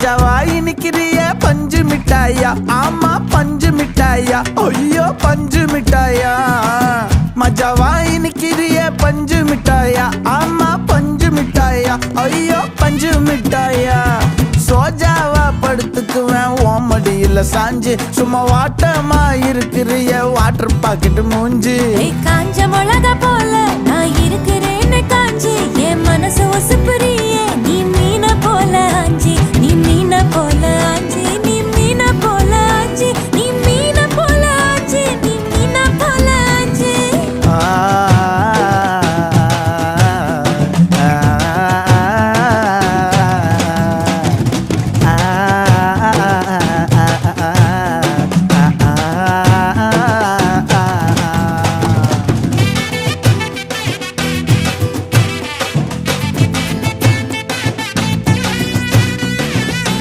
மஜாவாய் நிக்கிறிய பஞ்சு மிட்டாயா ஆமா பஞ்சு மிட்டாயா ஐயோ பஞ்சு மிட்டாயா மஜாவாய் நிக்கிறிய பஞ்சு மிட்டாயா ஆமா பஞ்சு மிட்டாயா ஐயோ பஞ்சு மிட்டாயா சோஜாவா படுத்துக்குவேன் ஓமடியில சாஞ்சு சும்மா வாட்டமா இருக்கிறிய வாட்டர் பாக்கெட் மூஞ்சி காஞ்ச மிளகா போல நான் இருக்கிறேன்னு காஞ்சி என் மனசு ஒசுப்புறியே நீ மீன போல ஆஞ்சி